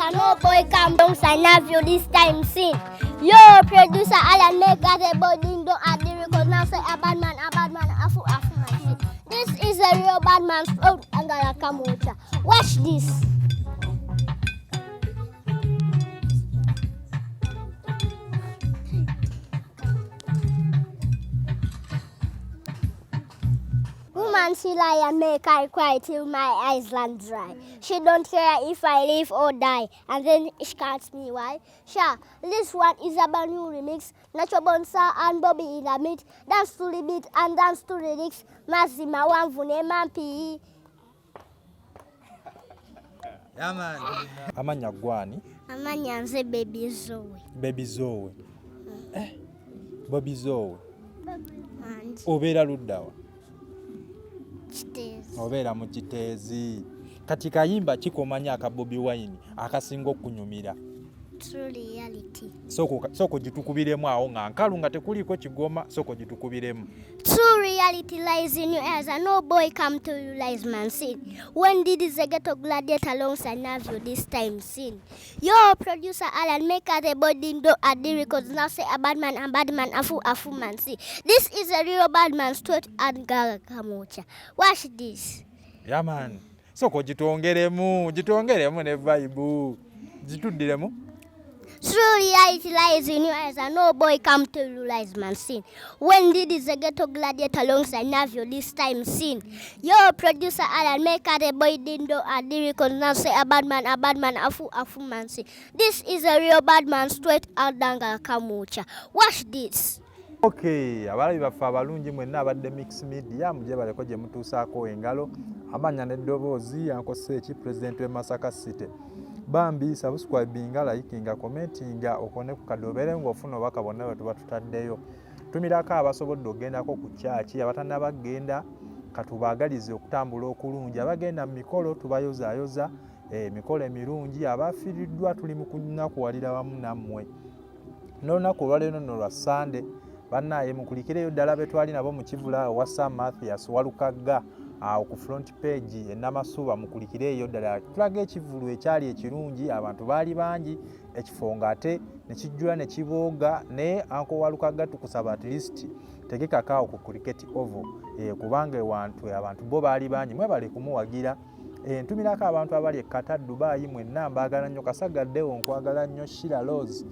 a no boy come down sign have you this time scene. Yo, producer Alan make got a body don't add the record now say a bad man, afu man. This is a real bad man's throat and gonna come with ya. Watch this. Woman she lie and make I cry till my eyes land dry. She don't care if I live or die, and then she asks me why. Sha, this one is a brand new remix. Natural Bonsa and Bobby in the mix. Dance to the beat and dance to the lyrics. Mazima one vune mampi. Yeah man. Amanya gwani? Amanya nze Baby Zoe. Baby Zoe. Bobby Zoe. Obera luddawa. Obera mu Kiteezi. Kati kayimba kikomanya aka BobiWine akasinga okunyumira. True reality. Soko jitukubiremu awo nga nkalu nga tekuliko kigoma soko jitukubiremu. True reality lies in your eyes and no boy come to you lies man sin. When did the ghetto gladiator alongside Navio this time sin? Yo producer Alan make the body do at the records now say a bad man afu man see. This is a real bad man's throat and gagamocha. Watch this. Yeah man. Soko jitongeremu ne vibe. Jituddiremu. True reality lies in your eyes and no boy come to you lies man sin. When did the ghetto gladiator alongside Navio this time sin? Yo producer Alan make the boy dindo and the record now say a bad man afu man sin. This is a real bad man's threat and danga kamucha. Watch this. Okay, abalabi baffe abalungi mwenna abadde Mix Media muje baleko gye mutuusaako engalo amanya n'eddoboozi yankose eki president we Masaka City. Bambi subscribinga, likinga, commentinga okone ku kadobere ng'ofuna obubaka bonna bwe tuba tutaddeyo. Tumirako abasobodde okgendako ku kyaki abatannabagenda katubaagalize okutambula okulungi abagenda mu mikolo tubayozaayoza emikolo emirungi abafiiriddwa tuli mu kunakuwalira wamu nammwe. N'olunaku olwaleero nno lwa Sunday bannaye mukulikireyo ddala be twali nabo mu Kivula wa Sam Mathias Walukagga ku front page enamasuba mukulikireyo ddala tulaga ekivulu ekyali ekirungi abantu baali bangi ekifo ng'ate ne kijjula ne kibooga ne anko Walukagga tukusaba at least tegekakaawo ku cricket oval kubanga abantu bo baali bangi mwebale kumuwagira. Ntumirako abantu abali e Qatar Dubai mwenna mbaagala nnyo kasagaddewo nkwagala nnyo Shira Rose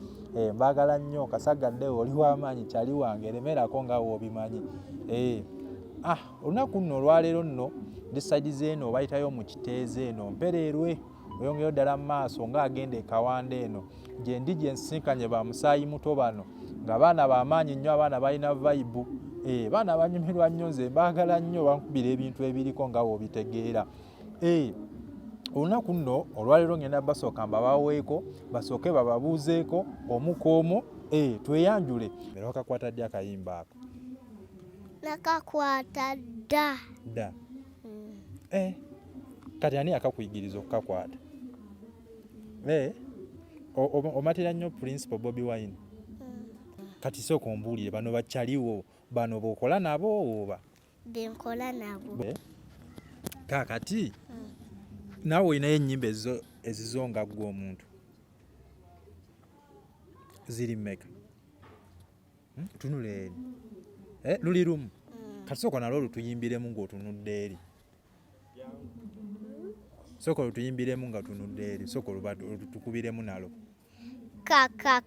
mbaagala nnyo kasagaddewo oli w'amaanyi kyali wange lemerako nga w'obimanyi. Olunaku nno olwaleero nno decide zeeno bayitayo mu Kiteezi eno mpereerwe oyongeyo ddala mu maaso ng'agenda e Kawande eno gye ndi gye nsinkanye Bamusanyi muto bano nga baana b'amaanyi nnyo abaana balina vibe baana banyumirwa nnyo nze mbaagala nnyo bankubira ebintu ebiriko nga bw'obitegeera. Olunaku nno olwaleero ngenda basooka mbabaweeko basooke bababuuzeeko omukoomo tweyanjule. Era wakakwata ddi akayimba ako? Nakakwata da. Kati ani akakuyigiriza okukakwata? Omatira nnyo principal BobiWine. Kati sooka ombuulire bano bakyaliwo bano b'okola nabo oba? Benkola nabo. Kaakati naawe olinayo ennyimba ezizo nga ggwe omuntu ziri mmeka? Tunula eri luli lumu kati sooka nalwo lutuyimbiremu ng'otunudde eri. Sooka lutuyimbiremu nga tunudde eri sooka lutukubiremu nalo. Kaka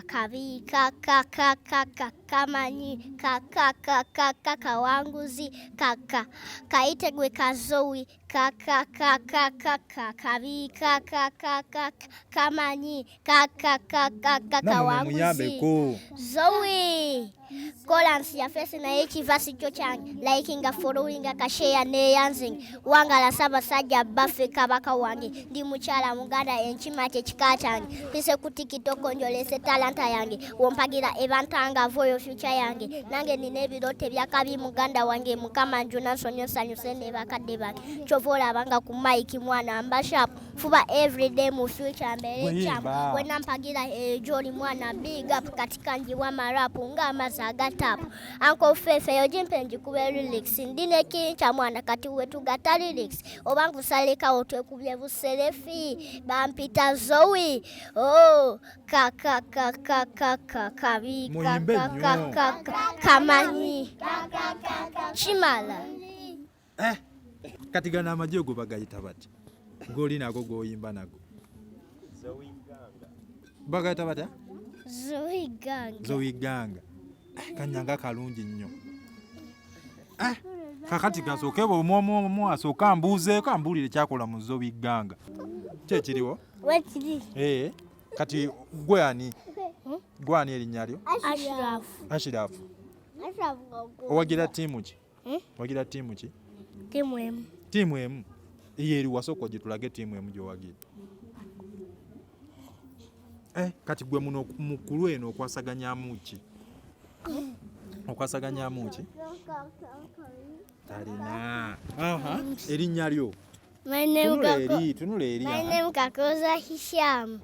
kabi kaka kamanyi kaka kawanguzi kaka kaite gwe kazowi kaka kabi kaka kamanyi kaka kawanguzi zowi kolansi ya fesi na ekivasi kyo kyange likinga followinga kashare neyanzing wangala Ssaabasajja baffe kabaka wange ndi mukyala muganda enkima kye kika kyange pise ku TikTok njolese talanta yange wompagira ebantanga voyo niyo future yange nange nina ebirote byakabi muganda wange mukama njuna nsonyo nsanyuse ne bakadde bange kyova olabanga ku mike mwana mbasharp fuba everyday mu future mbere kyamu wena mpagira gyoli mwana big up katika njiwa marapu nga amazi agatapu Uncle Fefe yojimpe njikube lyrics ndine kincha mwana kati wetu gata lyrics obangu saleka otwekubye buselefi bampita Zoe oh kamanyi chimala kati gana amajogo bagayita bati goli nago goyimba nago bagayita bata Zoe ganga kanyanga kalungi nnyo kakati gasooke bomu asooka mbuuzeeko ambulire kyakola mu Zoe ganga kyekiriwo kati gwani erinnya lyo Ashraf owagira tiimu ki wagira tiimu ki tiimu emu yeri wasooka gitulage tiimu emu gyowagira kati gwe muno mukulu eno okwasaganyamu ki talina erinnya lyo tunula eri My name Kakoza Hisham.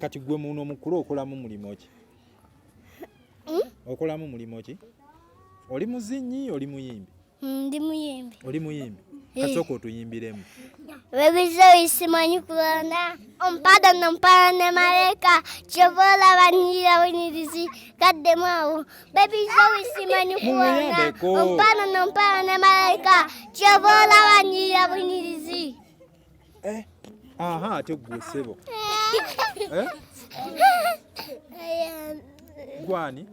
Kati gwe muno mukulu okolamu mulimo ki okolamu mulimo ki oli muzinyi oli muyimbi Ndi muyimbi oli muyimbi kasooka otuyimbiremu Baby Zoe simanyi kulana ompada nampana mareka chovola vanira winirizi kademawo Baby Zoe simanyi kulana ompada nampana mareka chovola vanira winirizi ate gwe sebo gwani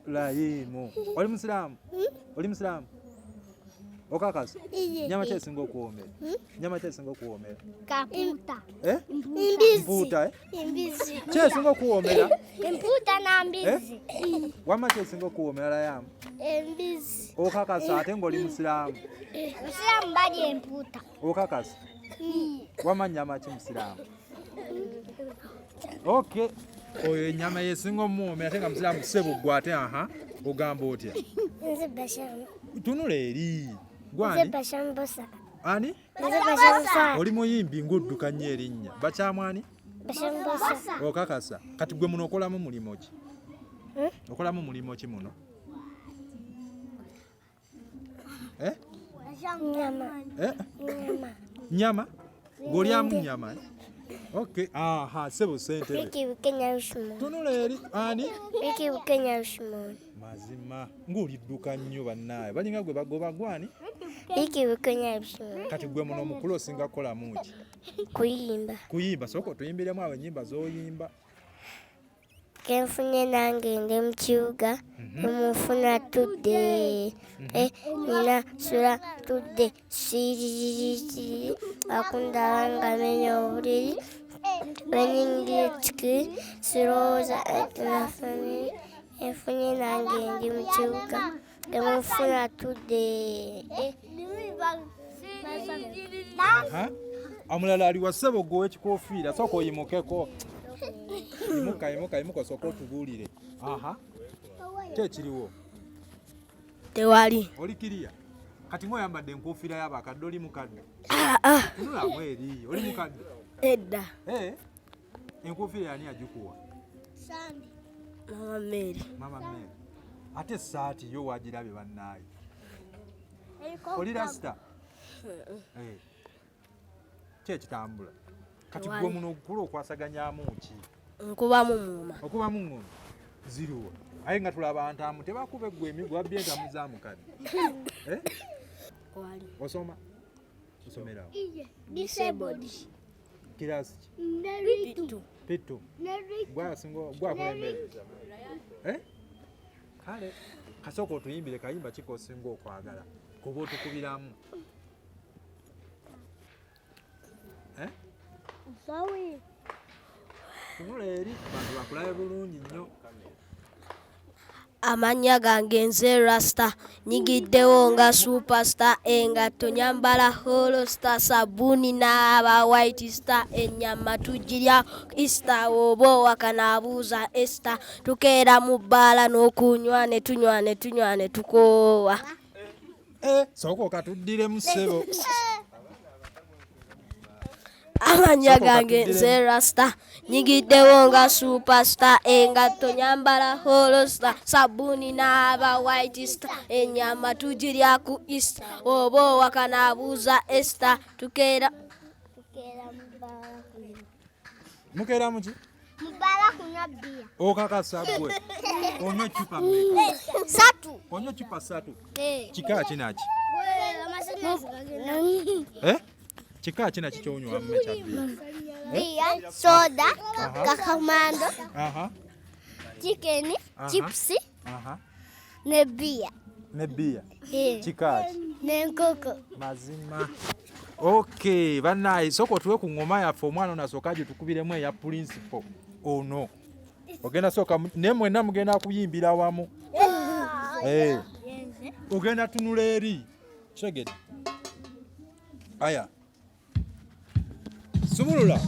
Rahimu oli musiramu okakasa nyama kyesinga okuwoomera kaputa mpuuta imbizi kyesinga okuwoomera imputa na mbizi wama kyesinga okuwoomera Rayamu embizi okakasa ate ng'oli musiraamu bali emputa okakasa wama nyama ki musiraamu okay oyo enyama yesinga omuwoomera ate nga musiraamu sebo gwe ate ogamba otya tunula eri gwani ani oli muyimbi ng'odduka nnyo erinnya bakyamwani okakasa kati gwe muno okolamu mulimo ki okolamu mulimo ki muno nyama g'olyamu nyama okay sebo sente tunula eri ani mazima ng'olidduka nnyo bannaawe balinga gwe bagoba gwani kati gwe muno omukulu osinga kukolamu ki kuyimba sooka otuyimbiremu awo ennyimba z'oyimba kenfunye nange ndi mu kibuga nemufuna tudde nina sula tudde siri akundaba nga menya obuliri benyingira tiki sirowooza etuna famiri enfunye nange ndi mu kibuga nemufuna tudde omulala ali wa ssebo gwe w'ekikoofiira sooka oyimukeko imuka sooka otubuulire kyekiriwo tewali oli kiriya kati ng'oyambadde enkoofiira y'abakadde oli mukadde tunulamu eri oli mukadde edda enkoofiira yani agikuwa mama Mary ate essaati yo wagirabye bannaayo oli rasita kyekitambula kati gwe muno okukula okwasaganyamu ki nkubamu muuma okubamu ngoma ziriwa aye nga tulaba ntamu tebakuba eggwe emigo wabbye entamu za mukadde osoma osomerawo disabled kirasi ki pitu gwakulembera kale kasooka otuyimbire kayimba kikosinga okwagala kuba otukubiramu tunula eri bantu bakulabe bulungi nnyo Amannya gange nze Rasta nyigiddewo nga superstar engatto nyambala holostar sabuni n'aba white star ennyama tugirya Easter oba wakanaabuuza Esther tukeera mu bbaala n'okunywa ne tunywa ne tukoowa. Sooka okatuddiremu ssebo. Amannya gange nze Rasta nyigiddewo nga superstar engatto nyambala holostar sabuni n'aba white star ennyama tugirya ku Easter oba wakanaabuuza Esther tukeera Mukeera muki? Mubala kunywa bia. Okakasa gwe. Onywa chupa Satu. Onywa chupa satu. Kika kinaki? Kika kina kikyonywa mmecha bia. Bia, soda, kakamando, chicken, chips, ne bia. Ne bia. Kikaki. N'enkoko. Mazima. Okay, banayi soko tuwe ku ngoma yaffe omwana onasookaje tukubiremu eya principal ono. Ogenda soka ne mwenna mugenda kuyimbira wamu. Ogenda tunula eri. Kigede. Aya. Sumulula.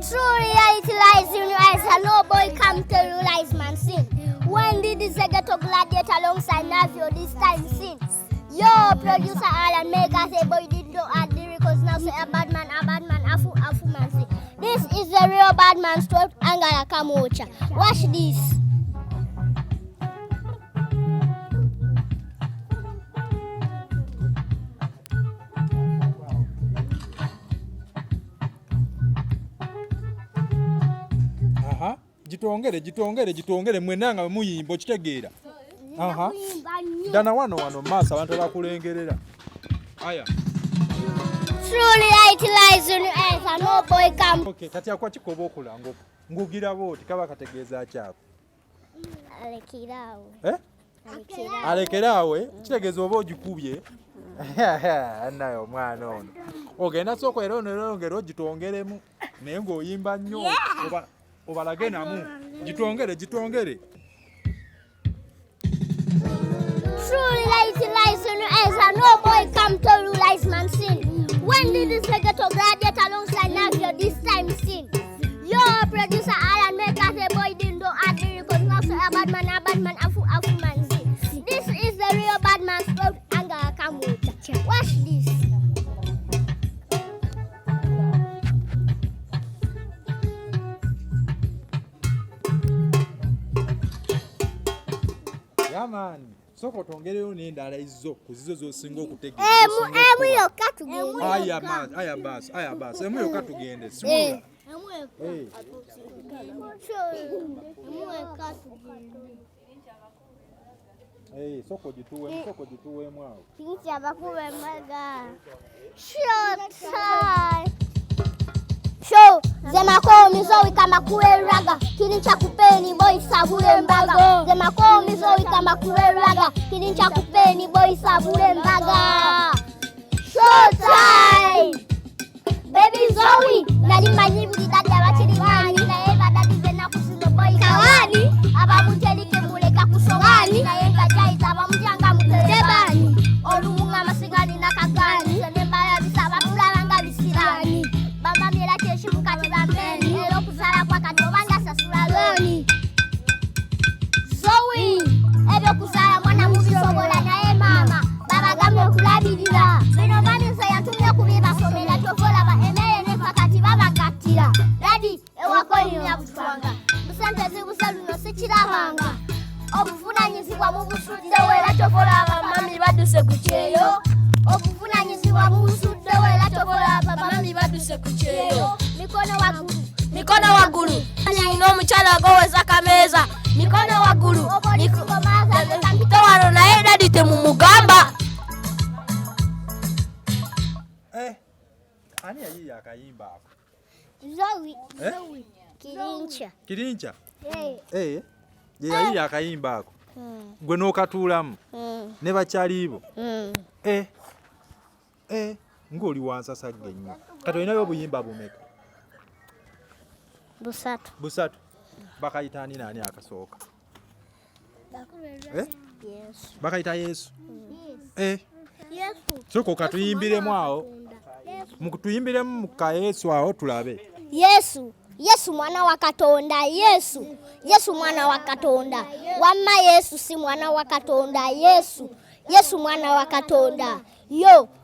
True reality lies in your eyes, and no boy come to realize man sin. When did the Ghetto Gladiator alongside Navio this time sin? Yo, producer Alan Mega say boy did no add lyrics now say a bad man, afu man say. This is the real bad man story, Angara Kamocha. Watch this. Jitongere mwenanga muyimbo kitegeera. Dana wano masa abantu bakulengerera. Aya. Truly right lies in your eyes, and no boy come. Okay, kati akwa kikoba okulango. Ngugira boti kaba kategeeza kyako. Alekirawo. Alekerawe kitegeeza oba ogikubye. Nayo omwana ono. Ogenda soko era onelongero gitongeremu naye ng'oyimba nnyo obalage namu. Gitongere. Truly light lies in your eyes, and no boy come to realize man sin. When did this Ghetto Gladiator alongside Navio this time sin? Yo, producer Alan make us a boy didn't do add lyrics now say a bad man, afu man sin. This is the real bad man story, Angara Kamocha. Watch this. Man, soko tongereyo n'endala izo kuzizo zosinga okutegeeza. Emu yokka tugende. Aya basi. Emu yokka tugende. Simula. Soko gituweemu awo. Kincha bakuba embaga. Showtime. Show zemako mizowi kama kuweraga kinincha kupeni boy sabule mbaga zemako mizowi kama kuweraga kinincha kupeni boy sabule mbaga. Showtime. Baby Zoe nali manyibuli dadi abachirigani na eba dadi zena kusindo boy kawani abamutelike muleka kusogani na eba jaiza abamujanga mutelebani olumunga masigani na kagani zenemba ya bisaba kulanga bisirani bamba mira keshi mukati bambeni ero kuzala kwa katobanga sasula loni Zoe ero kuzala mwana mubisobola naye mama baba gamwe okulabirira bino baniza yantumye kubiba somera tovola ba emeye ne fakati baba gatira dadi ewakoni ya butwanga busente zibusalu no sikirabanga obuvunanyizibwa mu busudde wera tovola abamami baduse ku kyeyo obuvunanyizibwa mu busudde wera tovola abamami baduse ku kyeyo mikono waggulu nina omukyala agoweza kameeza mikono waggulu tewano naye dadi temumugamba. Ani yayiye akayimba ako? Zoe. Kirincha? Ye yayiye akayimba ako. Gwe n'okatuulamu. Ne bakyalibo. Ng'oli wansasagge nnyo. Kati olinayo obuyimba bumeka? Busatu. Bakayita ani naani akasooka? Bakayita Yesu. Soko katuyimbiremu awo. Mukutuyimbiremu muka Yesu awo tulabe. Yesu mwana wa Katonda. Yesu mwana wa Katonda. Wamma Yesu si mwana wa Katonda. Yesu mwana wa Katonda.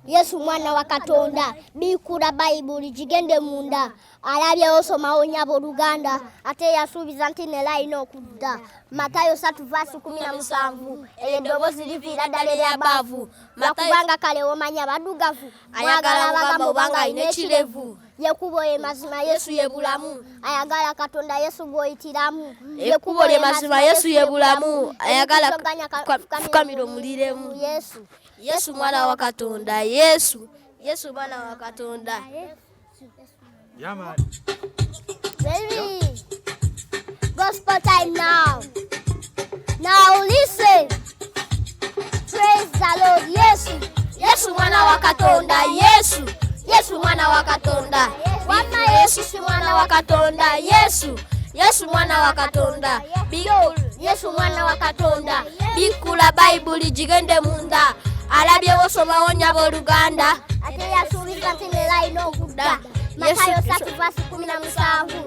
Yesu mwana wa Katonda. Bikula Bible jigende munda. Alabye osoma onyabo Luganda. Ate yasuubiza nti ne layina okudda. Matayo 3:17. Eddoboozi liviira ddala ery'abaavu. Bakubanga kale omanya badugavu. Ayagala abagambo banga alina ekirevu. Yekubo ye mazima Yesu ye bulamu. Ayagala Katonda Yesu gwoyitiramu. Yekubo ye mazima Yesu ye bulamu. Ayagala fukamiro muliremu. Yesu mwana wa Katonda. Yesu mwana wa Katonda. Yeah, man. Baby. Gospel time now. Now listen. Praise the Lord. Yesu mwana wa Katonda. Yesu mwana wa Katonda. Wama Yesu si mwana wa Katonda. Yesu mwana wa Katonda. Yesu mwana wa Katonda. Bikula Bible jigende munda. Alabye osoma onyabo Luganda. Ate yasuubiza nti ne layina okudda. Matayo 3:17.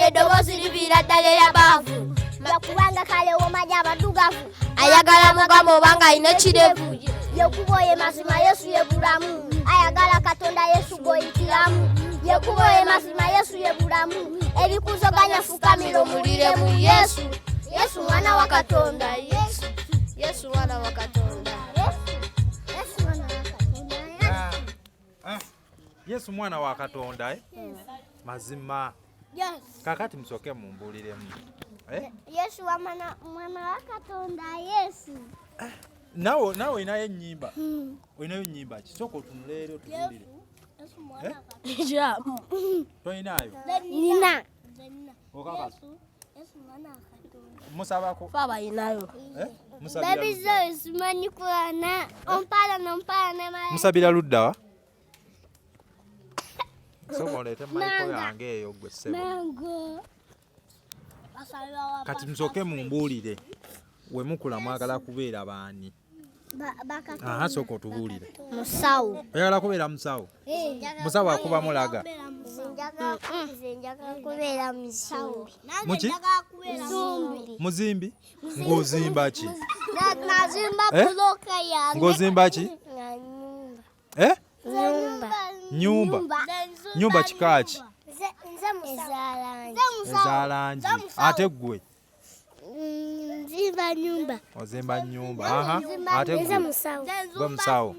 Eddoboozi liviira ddala ery'abaavu. Bakubanga kale omanya abadugavu. Ayagala mugambo banga alina ekirevu. Yekubo ye mazima Yesu ye bulamu. Ayagala Katonda Yesu gwoyitiramu. Yekubo ye mazima Yesu ye bulamu. Ebikuzoganya fukamiro muliremu. Yesu mwana wa Katonda. Yesu mwana wa Katonda. Yesu mwana wa Katonda. Mazima. Kakati msoke mumbuliremu. Yesu mwana wa Katonda. Yesu. Nawe inayo nyimba. Inayo nyimba. Kisoko tunulere otulire. Yesu mwana. Toinayo. Nina. Okakaso. Yesu mwana wa Katonda. Musabako. Baba inayo. Musabira. Baby Zeus manikwana. Ompala na Musabira ludda wa? Soko lete maiko yange eyo gwe sebo. Mango. Kati msoke mumbulire. We mukula mwagala kubeera baani? Aha, soko tubulire. Musawo. Oyagala kubeera musawo? Musawo akuba mulaga. Nzenjaga kubeera musawo. Muki? Muzimbi. Ng'ozimba ki? Nazimba buloka yange. Ng'ozimba ki? Nyumba. Nyumba kikaaki? Ezalangi. Ate gwe? Nzimba nyumba. Ozimba nyumba. Aha. Ate gwe? Gwe musawo.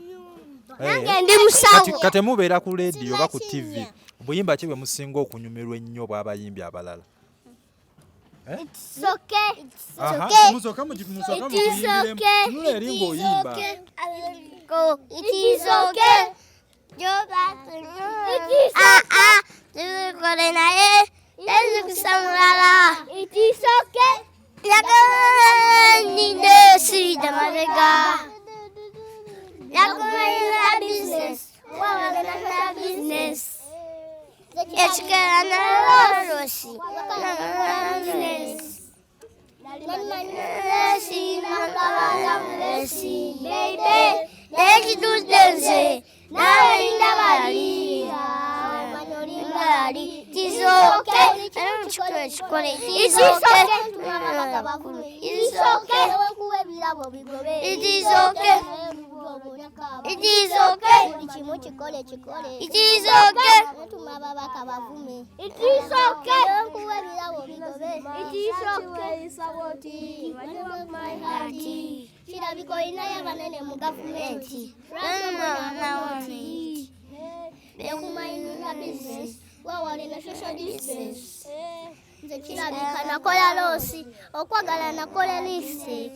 Nange ndi musawo. Kate mubeera ku radio oba ku TV. Buyimba ki bwe musinga okunyumirwa ennyo bw'abayimbi abalala? Musoka muyimbiremu. Nula eri ng'oyimba. It is okay. It is okay. Nze kirabika nakola loosi okwagala nakola lipstick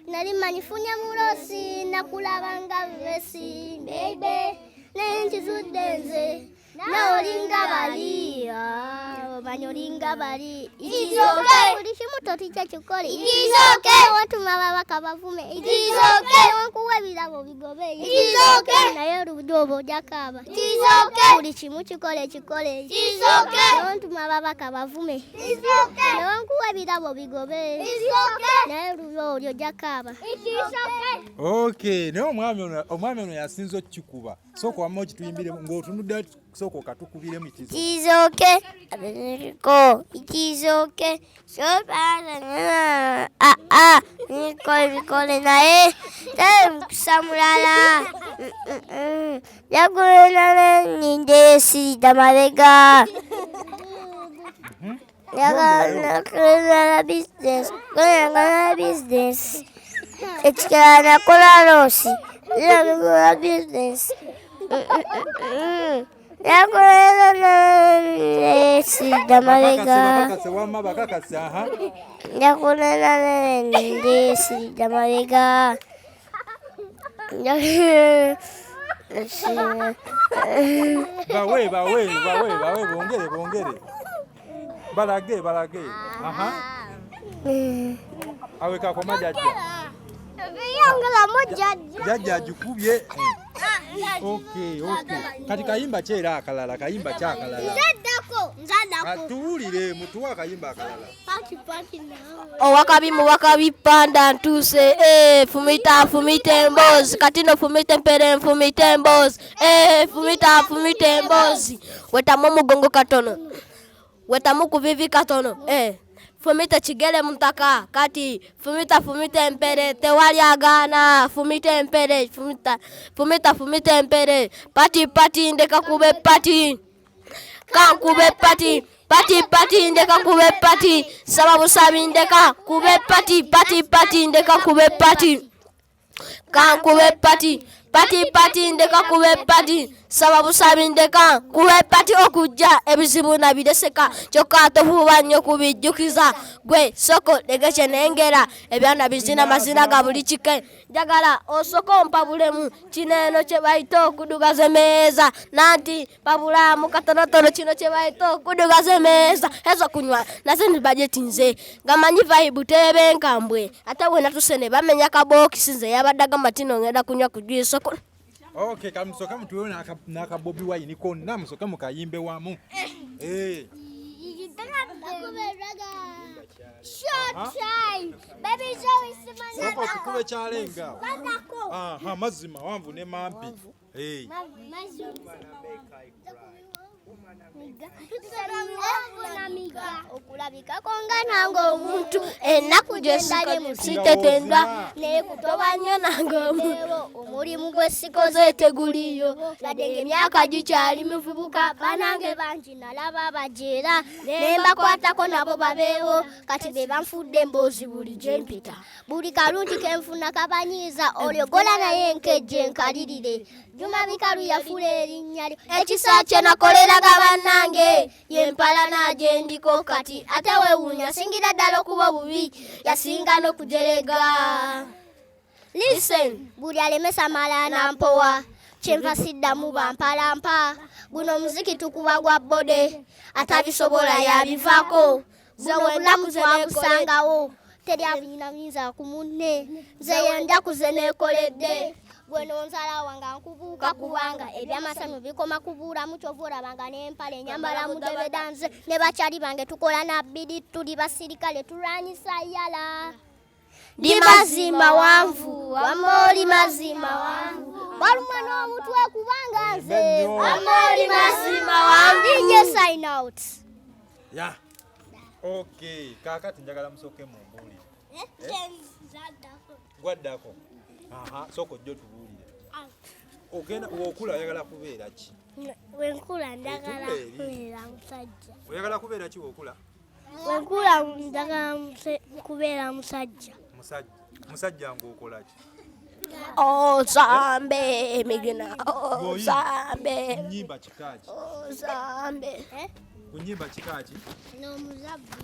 nali manyifunya mulosi nakulabanga vesi baby nenjizudde nze naolinga bali banyolinga bali izoke buli kimu toticha kikole izoke watuma babaka bavume izoke wankuwa ebirabo bigobe izoke naye olubudo ojakaba izoke buli kimu kikole izoke watuma babaka bavume izoke wankuwa ebirabo bigobe. Naye luyo olyo jakaba. Okay, naye omwami ono yasinza okikuba. Soko wamma okituyimbire ng'otunudde soko katukubire mu kizo. It is okay. Go. It is okay. So Nicole nae. Samurala. Yagulana ninde si damarega. Yagana business. Gonna business. It's gonna colarosi. Yagana business. Yagulana si damarega. Yagulana ninde si damarega. Bawe bongere. Balage. Aha. Aweka kwa majaji. Jaji ajikubye. Okay. Kati kayimba kyera akalala, kayimba kyakalala. Nzadako. Atuwulire mutuwa kayimba akalala. Wakabi panda ntuse fumite mbozi katino fumite mpere fumite mbozi fumite mbozi wetamu mugongo katono wetamu kuvivi katono fumite chigele mutaka kati fumite mpere tewali agana fumite mpere fumite mpere pati ndeka kube pati kankube pati ndeka kube pati sababu sabi ndeka kube pati ndeka kube pati kankube pati ndeka kube pati sababu sabi ndeka kube pati okujja ebizibu nabideseka kyokka tofuba nnyo kubijjukiza gwe soko legeche nengera ebyana bizina mazina ga buli kike njagala osoko mpabulemu kineno kye bayita okudugaza meeza nanti pabulamu katonotono kino kye bayita okudugaza meeza ezo kunywa naze ni budget nze gamanyi vibe tebe nkambwe ate bwe natusene bamenya kabokisi nze yabaddaga matino ngenda kunywa kujja soko. Okay, kamusoka mutuwe naka BobiWine konna musoka mukayimbe wamu. Short time. Baby Joe is the man. Soko tukube chalenga. Aha, mazima wanvu ne mampi. Okulabika kongana ng'omuntu ennaku gy'esika sitetendwa naye kutoba nnyo nange omulimu gw'esikoze teguliyo ladde ng'emyaka gikyali mivubuka banange bangi nalaba abajeera ne mbakwatako nabo babeewo kati be banfudde emboozi buli gye mpita buli kalungi ke nfuna kabanyiiza olyogola naye nkejje nkalirire Juma Bikalu yafuula erinnya lyo ekisa kye nakoleraga bannange yempala naje ndiko kati ate weewuunya singira ddala okuba obubi yasinga n'okujerega. Listen, buli alemesa mala nampowa kyenva siddamu bampalampa guno omuziki tukuba gwa bode atabisobola yabivaako buno olunaku twabusangawo teri abinamiza ku munne nze yenjaku ze neekoledde gwe nonsala wanga nkubuuka kubanga ebyamasanyu bikoma kubuulamu kyova olabanga n'empala enyambala mudebe danze ne bakyali bange tukola nabbiri tuli basirikale tulwanyisa yala ndi mazima wanvu wamoli mazima wanvu walumwa n'omutwe kubanga nze wamoli mazima wanvu DJ sign out. Yeah. Okay, kakati njagala musoke mu mbuli. Gwaddako. Aha, soko jjo tubuulire. Ogenda okula oyagala kubeera ki? Wenkula ndagala kubeera musajja. Oyagala kubeera ki okula? Wenkula ndagala kubeera musajja. Musajja ng'okola ki? Zambe migina zambe Nyimba kikaaki. Zambe Kunyimba kikaaki?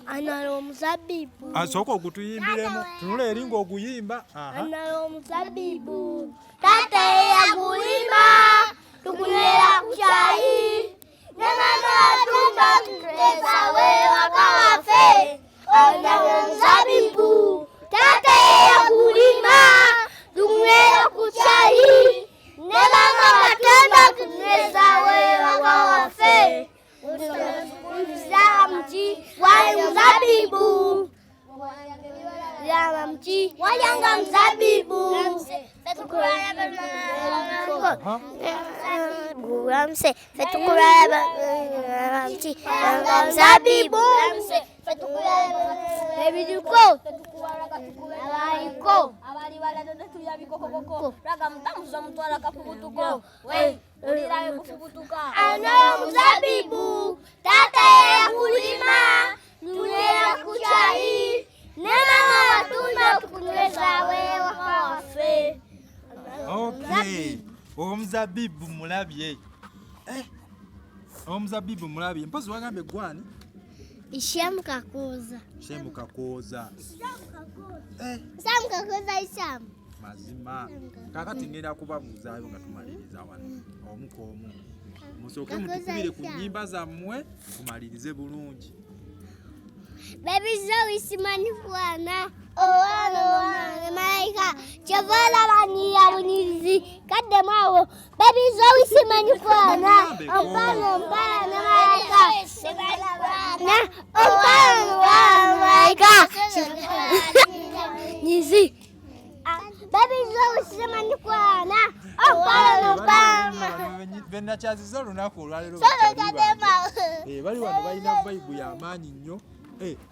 Analo omuzabibu. Asooka okutuyimbiremu. Tunula eringa oguyimba. Analo omuzabibu. Tate yagulima tukunywera ku caayi ne mama atumba tuteesa we waka waffe. Analo omuzabibu. Tate yagulima tukunywera ku caayi ne mama atumba tuteesa we waka waffe. Mji wali mzabibu Yama mti wajanga mzabibu Ramse fetukuraba mti wajanga mzabibu ebiduko abaliko abali balada tuyabikokoko raga mtamuza mtwala kafubutuko we ulirayo kufubutuka ana mzabibu tata ya kulima dunia kuchai nema matunda kunyweza wewe kafe. Okay. Omuzabibu mulabye. Omuzabibu mulabye. Mpozi wagambe gwani? Ishamukakoza. Shemukakoza. Samukakoza ishamu. Mazima. Kakati ngenda kubabuzayo nga tumaliriza wano. Omukomu. Musoke mutukubire ku nyimba zammwe kumalirize bulungi. Baby Zoe simani fwana. Owana maika. Chavala bani ya unizi. Kade mawo. Baby Zoe simani fwana. Ompano maika. Na ompano maika. Nizi. Baby Zoe simani fwana. Ompano Venna chazizo lunaku olwalero. Solo kadema. Bali wano balina vibe ya amaanyi nnyo.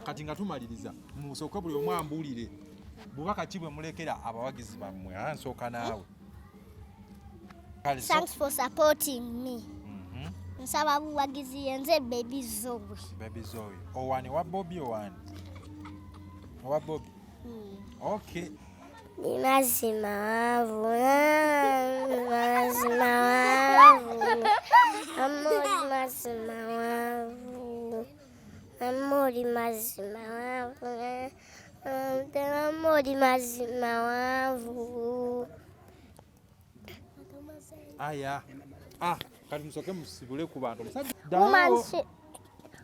Kati nga tumaliriza musoke buli omu ambulire bubaka kibwe mulekera abawagizi bammwe ansooka naawe. Thanks for supporting me. Nsaba buwagizi yenze Baby Zoe. Baby Zoe. Owani wa Bobby owani? Wa Bobby? Okay. Ni mazima wavu. Mazima wavu. Amori mazima wavu. Amori mazima wavu. Amori mazima wavu. Aya. Kati musoke musibule ku bantu.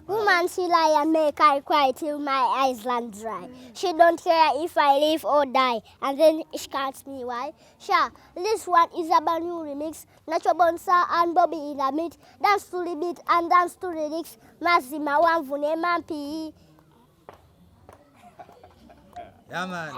Woman she lie and make I cry till my eyes land dry. She don't care if I live or die, and then she asks me why. Sure, this one is a brand new remix. Nacho Bonsa and Bobby in the mix. Dance to the beat and dance to the lyrics. Mazima wanvune mampi. Yeah, man.